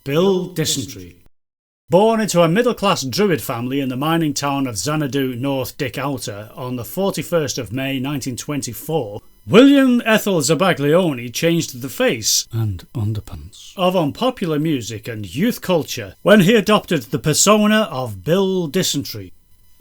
Bill Dystentry. Born into a middle-class Druid family in the mining town of Xanadu, North Dick Outer, on the 41st of May 1924, William Ethel Zabaglione changed the face and underpants of unpopular music and youth culture when he adopted the persona of Bill Dystentry.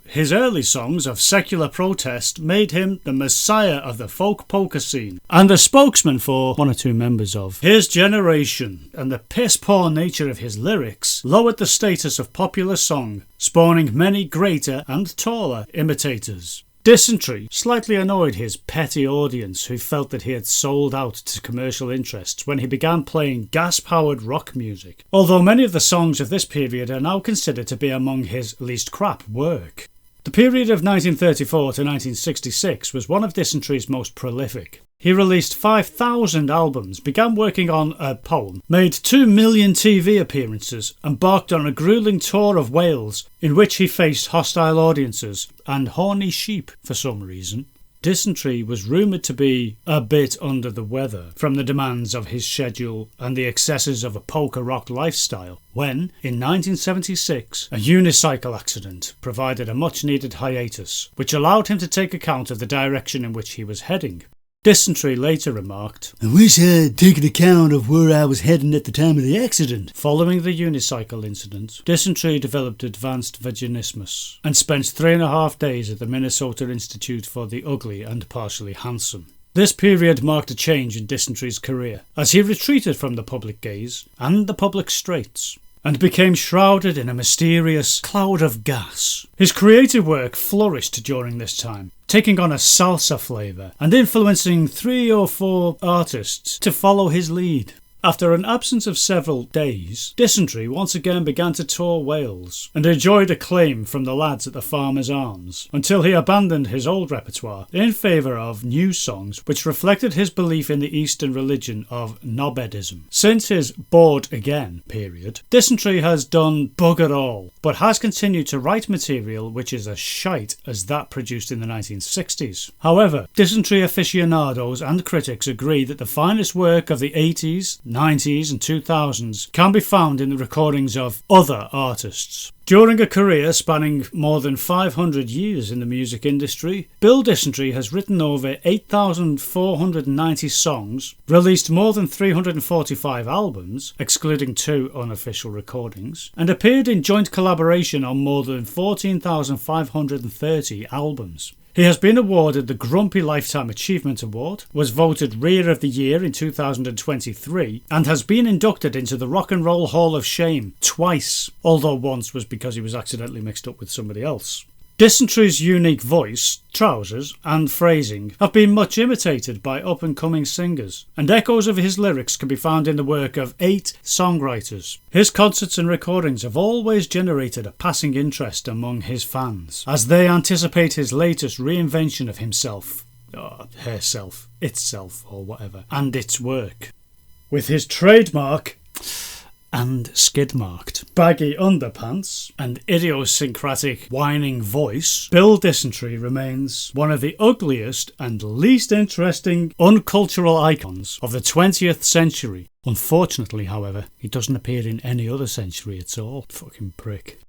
His early songs of secular protest made him the messiah of the folk polka scene and the spokesman for one or two members of his generation, and the piss-poor nature of his lyrics lowered the status of popular song, spawning many greater and taller imitators. Dystentry slightly annoyed his petty audience, who felt that he had sold out to commercial interests when he began playing gas-powered rock music, although many of the songs of this period are now considered to be among his least crap work. The period of 1934 to 1966 was one of Dystentry's most prolific. He released 5,000 albums, began working on a poem, made 2 million TV appearances, embarked on a gruelling tour of Wales in which he faced hostile audiences and horny sheep for some reason. Dystentry was rumoured to be a bit under the weather from the demands of his schedule and the excesses of a polka rock lifestyle when, in 1976, a unicycle accident provided a much-needed hiatus, which allowed him to take account of the direction in which he was heading. Dystentry later remarked, "I wish I had taken account of where I was heading at the time of the accident." Following the unicycle incident, Dystentry developed advanced vaginismus and spent 3.5 days at the Minnesota Institute for the Ugly and Partially Handsome. This period marked a change in Dystentry's career, as he retreated from the public gaze and the public straits, and became shrouded in a mysterious cloud of gas. His creative work flourished during this time, taking on a salsa flavour and influencing 3 or 4 artists to follow his lead. After an absence of several days, Dystentry once again began to tour Wales and enjoyed acclaim from the lads at the Farmer's Arms, until he abandoned his old repertoire in favour of new songs which reflected his belief in the Eastern religion of Nobedism. Since his Bored Again period, Dystentry has done bugger all, but has continued to write material which is as shite as that produced in the 1960s. However, Dystentry aficionados and critics agree that the finest work of the 80s, 90s and 2000s can be found in the recordings of other artists. During a career spanning more than 500 years in the music industry, Bill Dystentry has written over 8,490 songs, released more than 345 albums, excluding 2 unofficial recordings, and appeared in joint collaboration on more than 14,530 albums. He has been awarded the Grumpy Lifetime Achievement Award, was voted Rear of the Year in 2023, and has been inducted into the Rock and Roll Hall of Shame twice, although once was because he was accidentally mixed up with somebody else. Dystentry's unique voice, trousers and phrasing have been much imitated by up-and-coming singers, and echoes of his lyrics can be found in the work of 8 songwriters. His concerts and recordings have always generated a passing interest among his fans, as they anticipate his latest reinvention of himself, herself, itself or whatever, and its work. With his trademark and skid-marked baggy underpants and idiosyncratic whining voice, Bill Dystentry remains one of the ugliest and least interesting uncultural icons of the 20th century. Unfortunately, however, he doesn't appear in any other century at all. Fucking prick.